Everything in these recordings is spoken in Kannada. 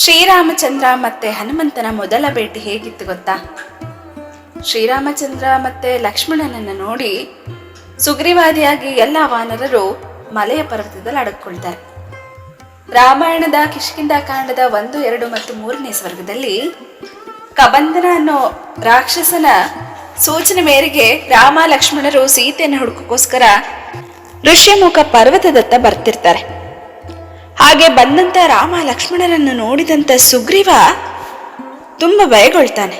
ಶ್ರೀರಾಮಚಂದ್ರ ಮತ್ತೆ ಹನುಮಂತನ ಮೊದಲ ಭೇಟಿ ಹೇಗಿತ್ತು ಗೊತ್ತಾ? ಶ್ರೀರಾಮಚಂದ್ರ ಮತ್ತೆ ಲಕ್ಷ್ಮಣನನ್ನು ನೋಡಿ ಸುಗ್ರೀವಾದಿಯಾಗಿ ಎಲ್ಲ ವಾನರರು ಮಲೆಯ ಪರ್ವತದಲ್ಲಿ ಅಡಕ್ಕೊಳ್ತಾರೆ. ರಾಮಾಯಣದ ಕಿಷ್ಕಿಂಧ ಕಾಂಡದ 1, 2 ಮತ್ತು 3ನೇ ಸ್ವರ್ಗದಲ್ಲಿ ಕಬಂಧನ ಅನ್ನೋ ರಾಕ್ಷಸನ ಸೂಚನೆ ಮೇರೆಗೆ ರಾಮ ಲಕ್ಷ್ಮಣರು ಸೀತೆಯನ್ನು ಹುಡುಕೋಸ್ಕರ ಋಷ್ಯಮುಖ ಪರ್ವತದತ್ತ ಬರ್ತಿರ್ತಾರೆ. ಹಾಗೆ ಬಂದಂತ ರಾಮ ಲಕ್ಷ್ಮಣರನ್ನು ನೋಡಿದಂತ ಸುಗ್ರೀವ ತುಂಬ ಭಯಗೊಳ್ತಾನೆ.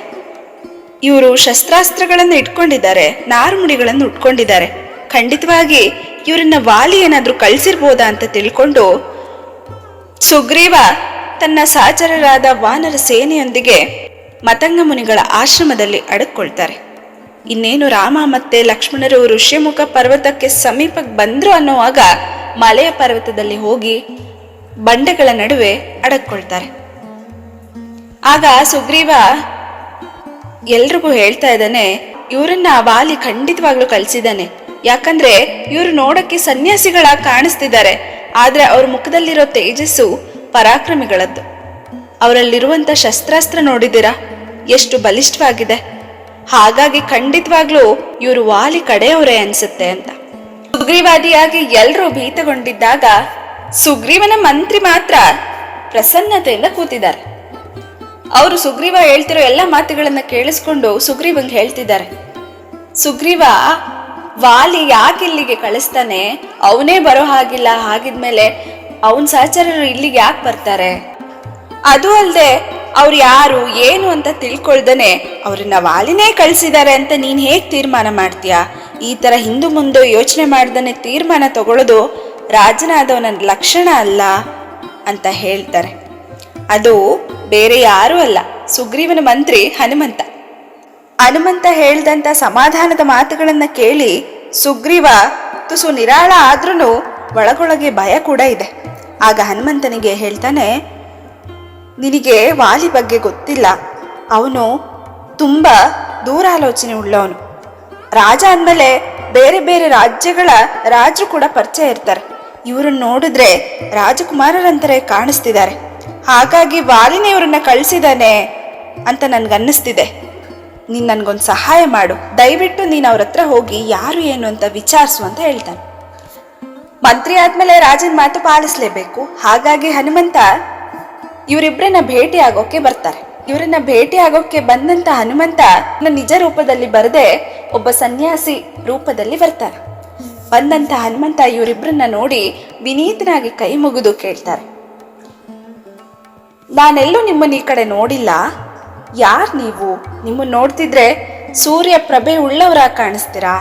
ಇವರು ಶಸ್ತ್ರಾಸ್ತ್ರಗಳನ್ನು ಇಟ್ಕೊಂಡಿದ್ದಾರೆ, ನಾರುಮುಡಿಗಳನ್ನು ಉಟ್ಕೊಂಡಿದ್ದಾರೆ, ಖಂಡಿತವಾಗಿ ಇವರನ್ನ ವಾಲಿ ಏನಾದ್ರೂ ಕಳಿಸಿರ್ಬೋದಾ ಅಂತ ತಿಳ್ಕೊಂಡು ಸುಗ್ರೀವ ತನ್ನ ಸಹಚರರಾದ ವಾನರ ಸೇನೆಯೊಂದಿಗೆ ಮತಂಗ ಮುನಿಗಳ ಆಶ್ರಮದಲ್ಲಿ ಅಡಕ್ಕೊಳ್ತಾರೆ. ಇನ್ನೇನು ರಾಮ ಮತ್ತೆ ಲಕ್ಷ್ಮಣರು ಋಷ್ಯಮುಖ ಪರ್ವತಕ್ಕೆ ಸಮೀಪಕ್ಕೆ ಬಂದ್ರು ಅನ್ನುವಾಗ ಮಲೆಯ ಪರ್ವತದಲ್ಲಿ ಹೋಗಿ ಬಂಡೆಗಳ ನಡುವೆ ಅಡಕ್ಕೊಳ್ತಾರೆ. ಆಗ ಸುಗ್ರೀವ ಎಲ್ರಿಗೂ ಹೇಳ್ತಾ ಇದ್ದಾನೆ, ಇವರನ್ನ ವಾಲಿ ಖಂಡಿತವಾಗ್ಲೂ ಕಳ್ಸಿದ್ದಾನೆ. ಯಾಕಂದ್ರೆ ಇವರು ನೋಡಕ್ಕೆ ಸನ್ಯಾಸಿಗಳ ಕಾಣಿಸ್ತಿದ್ದಾರೆ, ಆದ್ರೆ ಅವ್ರ ಮುಖದಲ್ಲಿರೋ ತೇಜಸ್ಸು ಪರಾಕ್ರಮಿಗಳದ್ದು. ಅವರಲ್ಲಿರುವಂತ ಶಸ್ತ್ರಾಸ್ತ್ರ ನೋಡಿದಿರಾ ಎಷ್ಟು ಬಲಿಷ್ಠವಾಗಿದೆ. ಹಾಗಾಗಿ ಖಂಡಿತವಾಗ್ಲೂ ಇವರು ವಾಲಿ ಕಡೆಯವರೇ ಅನ್ಸುತ್ತೆ ಅಂತ ಸುಗ್ರೀವಾದಿಯಾಗಿ ಎಲ್ರೂ ಭೀತಗೊಂಡಿದ್ದಾಗ ಸುಗ್ರೀವನ ಮಂತ್ರಿ ಮಾತ್ರ ಪ್ರಸನ್ನತೆಯಿಂದ ಕೂತಿದ್ದಾರೆ. ಅವರು ಸುಗ್ರೀವ ಹೇಳ್ತಿರೋ ಎಲ್ಲ ಮಾತುಗಳನ್ನ ಕೇಳಿಸ್ಕೊಂಡು ಸುಗ್ರೀವಂಗೆ ಹೇಳ್ತಿದ್ದಾರೆ, ಸುಗ್ರೀವ ವಾಲಿ ಯಾಕೆ ಇಲ್ಲಿಗೆ ಕಳಿಸ್ತಾನೆ? ಅವನೇ ಬರೋ ಹಾಗಿಲ್ಲ, ಹಾಗಿದ್ಮೇಲೆ ಅವನ್ ಸಹಚರರು ಇಲ್ಲಿಗೆ ಯಾಕೆ ಬರ್ತಾರೆ? ಅದು ಅಲ್ಲದೆ ಅವ್ರು ಯಾರು ಏನು ಅಂತ ತಿಳ್ಕೊಳ್ದೇನೆ ಅವ್ರನ್ನ ವಾಲಿನೇ ಕಳಿಸಿದ್ದಾರೆ ಅಂತ ನೀನ್ ಹೇಗ್ ತೀರ್ಮಾನ ಮಾಡ್ತೀಯಾ? ಈ ತರ ಹಿಂದು ಮುಂದೆ ಯೋಚನೆ ಮಾಡ್ದೇನೆ ತೀರ್ಮಾನ ತಗೊಳ್ಳೋದು ರಾಜನಾದವನ ಲಕ್ಷಣ ಅಲ್ಲ ಅಂತ ಹೇಳ್ತಾರೆ. ಅದು ಬೇರೆ ಯಾರೂ ಅಲ್ಲ, ಸುಗ್ರೀವನ ಮಂತ್ರಿ ಹನುಮಂತ. ಹನುಮಂತ ಹೇಳ್ದಂತ ಸಮಾಧಾನದ ಮಾತುಗಳನ್ನ ಕೇಳಿ ಸುಗ್ರೀವ ತುಸು ನಿರಾಳ ಆದ್ರೂ ಒಳಗೊಳಗೆ ಭಯ ಕೂಡ ಇದೆ. ಆಗ ಹನುಮಂತನಿಗೆ ಹೇಳ್ತಾನೆ, ನಿನಗೆ ವಾಲಿ ಬಗ್ಗೆ ಗೊತ್ತಿಲ್ಲ, ಅವನು ತುಂಬಾ ದೂರಾಲೋಚನೆ ಉಳ್ಳವನು. ರಾಜ ಅಂದಮೇಲೆ ಬೇರೆ ಬೇರೆ ರಾಜ್ಯಗಳ ರಾಜರು ಕೂಡ ಪರಿಚಯ ಇರ್ತಾರೆ. ಇವ್ರನ್ನ ನೋಡಿದ್ರೆ ರಾಜಕುಮಾರರಂತಾರೆ ಕಾಣಿಸ್ತಿದ್ದಾರೆ. ಹಾಗಾಗಿ ವಾಲಿನೇ ಇವ್ರನ್ನ ಕಳಿಸಿದಾನೆ ಅಂತ ನನ್ಗನ್ನಿಸ್ತಿದೆ. ನೀನ್ ನನ್ಗೊಂದು ಸಹಾಯ ಮಾಡು, ದಯವಿಟ್ಟು ನೀನ್ ಅವ್ರ ಹತ್ರ ಹೋಗಿ ಯಾರು ಏನು ಅಂತ ವಿಚಾರಿಸು ಅಂತ ಹೇಳ್ತಾನೆ. ಮಂತ್ರಿ ಆದ್ಮೇಲೆ ರಾಜನ ಮಾತು ಪಾಲಿಸ್ಲೇಬೇಕು. ಹಾಗಾಗಿ ಹನುಮಂತ ಇವರಿಬ್ಬರನ್ನ ಭೇಟಿ ಆಗೋಕೆ ಬರ್ತಾರೆ. ಇವರನ್ನ ಭೇಟಿ ಆಗೋಕೆ ಬಂದಂತ ಹನುಮಂತ ನಿಜ ರೂಪದಲ್ಲಿ ಬರದೆ ಒಬ್ಬ ಸನ್ಯಾಸಿ ರೂಪದಲ್ಲಿ ಬರ್ತಾರೆ. ಬಂದಂತ ಹನುಮಂತ ಇವರಿಬ್ಬರನ್ನ ನೋಡಿ ವಿನೀತನಾಗಿ ಕೈ ಮುಗಿದು ಕೇಳ್ತಾರೆ, ನಾನೆಲ್ಲೂ ನಿಮ್ಮನ್ನ ಈ ಕಡೆ ನೋಡಿಲ್ಲ, ಯಾರ್ ನೀವು? ನಿಮ್ಮನ್ನ ನೋಡ್ತಿದ್ರೆ ಸೂರ್ಯ ಪ್ರಭೆ ಉಳ್ಳವರ ಕಾಣಿಸ್ತೀರಾ,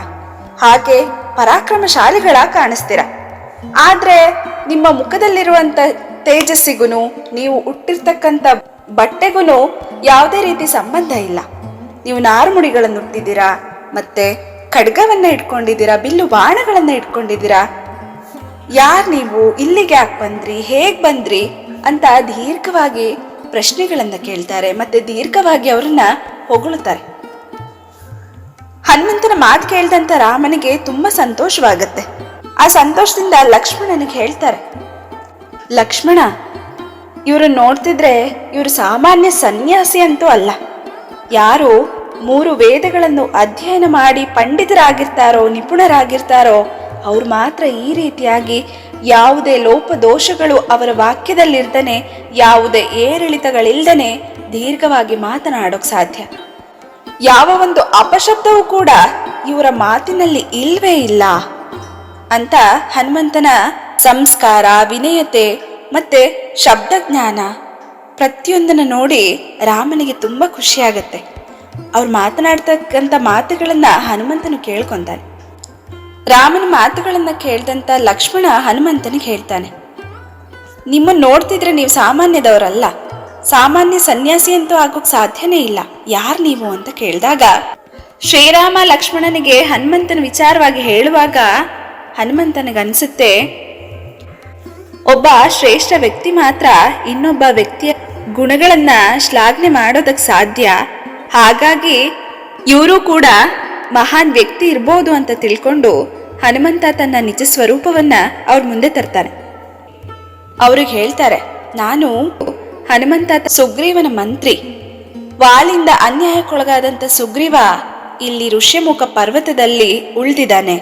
ಹಾಗೆ ಪರಾಕ್ರಮಶಾಲಿಗಳ ಕಾಣಿಸ್ತೀರಾ. ಆದ್ರೆ ನಿಮ್ಮ ಮುಖದಲ್ಲಿರುವಂತ ತೇಜಸ್ಸಿಗೂ ನೀವು ಹುಟ್ಟಿರ್ತಕ್ಕಂಥ ಬಟ್ಟೆಗೂ ಯಾವುದೇ ರೀತಿ ಸಂಬಂಧ ಇಲ್ಲ. ನೀವು ನಾರುಮುಡಿಗಳನ್ನು ಹುಟ್ಟಿದ್ದೀರಾ, ಮತ್ತೆ ಖಡ್ಗವನ್ನ ಇಟ್ಕೊಂಡಿದ್ದೀರಾ, ಬಿಲ್ಲು ಬಾಣಗಳನ್ನ ಇಟ್ಕೊಂಡಿದ್ದೀರಾ. ಯಾರ್ ನೀವು? ಇಲ್ಲಿಗೆ ಯಾಕೆ ಬಂದ್ರಿ? ಹೇಗ್ ಬಂದ್ರಿ ಅಂತ ದೀರ್ಘವಾಗಿ ಪ್ರಶ್ನೆಗಳನ್ನ ಕೇಳ್ತಾರೆ. ಮತ್ತೆ ದೀರ್ಘವಾಗಿ ಅವರನ್ನ ಹೊಗಳುತ್ತಾರೆ. ಹನುಮಂತನ ಮಾತು ಕೇಳ್ದಂತ ರಾಮನಿಗೆ ತುಂಬಾ ಸಂತೋಷವಾಗತ್ತೆ. ಆ ಸಂತೋಷದಿಂದ ಲಕ್ಷ್ಮಣನಿಗೆ ಹೇಳ್ತಾರೆ, ಲಕ್ಷ್ಮಣ, ಇವರು ನೋಡ್ತಿದ್ರೆ ಇವರು ಸಾಮಾನ್ಯ ಸನ್ಯಾಸಿ ಅಂತೂ ಅಲ್ಲ. ಯಾರು 3 ವೇದಗಳನ್ನು ಅಧ್ಯಯನ ಮಾಡಿ ಪಂಡಿತರಾಗಿರ್ತಾರೋ, ನಿಪುಣರಾಗಿರ್ತಾರೋ ಅವ್ರು ಮಾತ್ರ ಈ ರೀತಿಯಾಗಿ ಯಾವುದೇ ಲೋಪದೋಷಗಳು ಅವರ ವಾಕ್ಯದಲ್ಲಿರ್ದನೆ, ಯಾವುದೇ ಏರಿಳಿತಗಳಿಲ್ದನೆ ದೀರ್ಘವಾಗಿ ಮಾತನಾಡೋಕ್ ಸಾಧ್ಯ. ಯಾವ ಒಂದು ಅಪಶಬ್ದವೂ ಕೂಡ ಇವರ ಮಾತಿನಲ್ಲಿ ಇಲ್ವೇ ಇಲ್ಲ ಅಂತ ಹನುಮಂತನ ಸಂಸ್ಕಾರ, ವಿನಯತೆ ಮತ್ತೆ ಶಬ್ದಜ್ಞಾನ ಪ್ರತಿಯೊಂದನ್ನ ನೋಡಿ ರಾಮನಿಗೆ ತುಂಬಾ ಖುಷಿಯಾಗತ್ತೆ. ಅವ್ರು ಮಾತನಾಡ್ತಕ್ಕಂಥ ಮಾತುಗಳನ್ನ ಹನುಮಂತನು ಕೇಳ್ಕೊಂತಾನೆ. ರಾಮನ ಮಾತುಗಳನ್ನ ಕೇಳ್ದಂತ ಲಕ್ಷ್ಮಣ ಹನುಮಂತನಿಗೆ ಹೇಳ್ತಾನೆ, ನಿಮ್ಮನ್ನ ನೋಡ್ತಿದ್ರೆ ನೀವು ಸಾಮಾನ್ಯದವರಲ್ಲ, ಸಾಮಾನ್ಯ ಸನ್ಯಾಸಿ ಅಂತೂ ಆಗೋಕ್ ಸಾಧ್ಯನೇ ಇಲ್ಲ. ಯಾರ್ ನೀವು ಅಂತ ಕೇಳಿದಾಗ ಶ್ರೀರಾಮ ಲಕ್ಷ್ಮಣನಿಗೆ ಹನುಮಂತನ ವಿಚಾರವಾಗಿ ಹೇಳುವಾಗ ಹನುಮಂತನಿಗನ್ಸುತ್ತೆ, ಒಬ್ಬ ಶ್ರೇಷ್ಠ ವ್ಯಕ್ತಿ ಮಾತ್ರ ಇನ್ನೊಬ್ಬ ವ್ಯಕ್ತಿಯ ಗುಣಗಳನ್ನ ಶ್ಲಾಘನೆ ಮಾಡೋದಕ್ಕೆ ಸಾಧ್ಯ. ಹಾಗಾಗಿ ಇವರು ಕೂಡ ಮಹಾನ್ ವ್ಯಕ್ತಿ ಇರ್ಬೋದು ಅಂತ ತಿಳ್ಕೊಂಡು ಹನುಮಂತ ತನ್ನ ನಿಜ ಸ್ವರೂಪವನ್ನ ಅವ್ರ ಮುಂದೆ ತರ್ತಾನೆ. ಅವ್ರಿಗೆ ಹೇಳ್ತಾರೆ, ನಾನು ಹನುಮಂತ ಸುಗ್ರೀವನ ಮಂತ್ರಿ. ವಾಲಿಂದ ಅನ್ಯಾಯಕ್ಕೊಳಗಾದಂತ ಸುಗ್ರೀವ ಇಲ್ಲಿ ಋಷ್ಯಮುಖ ಪರ್ವತದಲ್ಲಿ ಉಳಿದಿದ್ದಾನೆ,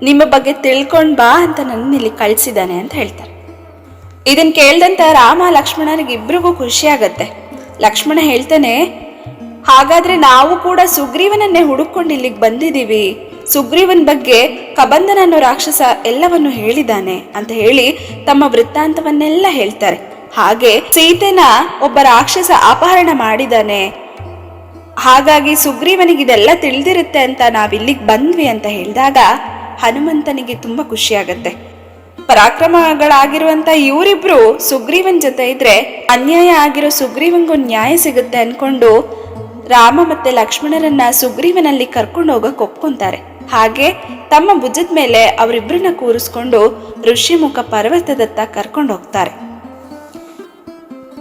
ನಿಮ್ಮ ಬಗ್ಗೆ ತಿಳ್ಕೊಂಡ್ ಬಾ ಅಂತ ನನ್ನ ಇಲ್ಲಿ ಕಳಿಸಿದ್ದಾನೆ ಅಂತ ಹೇಳ್ತಾರೆ. ಇದನ್ ಕೇಳ್ದಂತ ರಾಮ ಲಕ್ಷ್ಮಣನಿಗೆ ಇಬ್ರಿಗೂ ಖುಷಿ ಆಗತ್ತೆ. ಲಕ್ಷ್ಮಣ ಹೇಳ್ತಾನೆ, ಹಾಗಾದ್ರೆ ನಾವು ಕೂಡ ಸುಗ್ರೀವನನ್ನೇ ಹುಡುಕೊಂಡು ಇಲ್ಲಿಗೆ ಬಂದಿದ್ದೀವಿ, ಸುಗ್ರೀವನ್ ಬಗ್ಗೆ ಕಬಂಧನ ಅನ್ನೋ ರಾಕ್ಷಸ ಎಲ್ಲವನ್ನು ಹೇಳಿದಾನೆ ಅಂತ ಹೇಳಿ ತಮ್ಮ ವೃತ್ತಾಂತವನ್ನೆಲ್ಲ ಹೇಳ್ತಾರೆ. ಹಾಗೆ ಸೀತೆನ ಒಬ್ಬ ರಾಕ್ಷಸ ಅಪಹರಣ ಮಾಡಿದಾನೆ, ಹಾಗಾಗಿ ಸುಗ್ರೀವನಿಗೆ ಇದೆಲ್ಲ ತಿಳಿದಿರುತ್ತೆ ಅಂತ ನಾವಿಲ್ಲಿಗೆ ಬಂದ್ವಿ ಅಂತ ಹೇಳಿದಾಗ ಹನುಮಂತನಿಗೆ ತುಂಬಾ ಖುಷಿ ಆಗತ್ತೆ. ಪರಾಕ್ರಮಗಳಾಗಿರುವಂತ ಇವರಿಬ್ರು ಸುಗ್ರೀವನ್ ಜೊತೆ ಇದ್ರೆ ಅನ್ಯಾಯ ಆಗಿರೋ ಸುಗ್ರೀವಂಗೂ ನ್ಯಾಯ ಸಿಗುತ್ತೆ ಅನ್ಕೊಂಡು ರಾಮ ಮತ್ತೆ ಲಕ್ಷ್ಮಣರನ್ನ ಸುಗ್ರೀವನಲ್ಲಿ ಕರ್ಕೊಂಡು ಹೋಗಕ್ ಒಪ್ಕೊಂತಾರೆ. ಹಾಗೆ ತಮ್ಮ ಭುಜದ ಮೇಲೆ ಅವರಿಬ್ರನ್ನ ಕೂರಿಸ್ಕೊಂಡು ಋಷ್ಯಮುಖ ಪರ್ವತದತ್ತ ಕರ್ಕೊಂಡು ಹೋಗ್ತಾರೆ.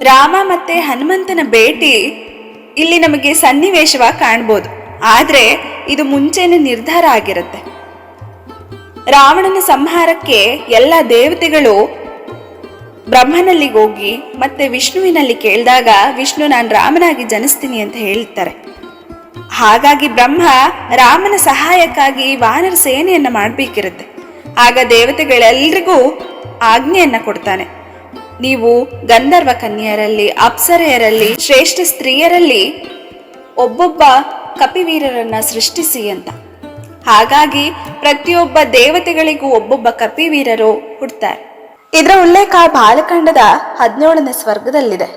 ರಾಮ ಮತ್ತೆ ಹನುಮಂತನ ಭೇಟಿ ಇಲ್ಲಿ ನಮಗೆ ಸನ್ನಿವೇಶವಾಗಿ ಕಾಣ್ಬೋದು, ಆದ್ರೆ ಇದು ಮುಂಚೆನೆ ನಿರ್ಧಾರ ಆಗಿರುತ್ತೆ. ರಾವಣನ ಸಂಹಾರಕ್ಕೆ ಎಲ್ಲ ದೇವತೆಗಳು ಬ್ರಹ್ಮನಲ್ಲಿಗೆ ಹೋಗಿ ಮತ್ತೆ ವಿಷ್ಣುವಿನಲ್ಲಿ ಕೇಳಿದಾಗ ವಿಷ್ಣು ನಾನು ರಾಮನಾಗಿ ಜನಿಸ್ತೀನಿ ಅಂತ ಹೇಳ್ತಾರೆ. ಹಾಗಾಗಿ ಬ್ರಹ್ಮ ರಾಮನ ಸಹಾಯಕ್ಕಾಗಿ ವಾನರ ಸೇನೆಯನ್ನ ಮಾಡಬೇಕಿರುತ್ತೆ. ಆಗ ದೇವತೆಗಳೆಲ್ರಿಗೂ ಆಜ್ಞೆಯನ್ನ ಕೊಡ್ತಾನೆ, ನೀವು ಗಂಧರ್ವ ಕನ್ಯೆಯರಲ್ಲಿ, ಅಪ್ಸರೆಯರಲ್ಲಿ, ಶ್ರೇಷ್ಠ ಸ್ತ್ರೀಯರಲ್ಲಿ ಒಬ್ಬೊಬ್ಬ ಕಪಿವೀರರನ್ನ ಸೃಷ್ಟಿಸಿ ಅಂತ. ಹಾಗಾಗಿ ಪ್ರತಿಯೊಬ್ಬ ದೇವತೆಗಳಿಗೂ ಒಬ್ಬೊಬ್ಬ ಕಪಿವೀರರು ಹುಡ್ತಾರೆ. ಇದರ ಉಲ್ಲೇಖ ಬಾಲಕಾಂಡದ 17ನೇ ಸರ್ಗದಲ್ಲಿದೆ.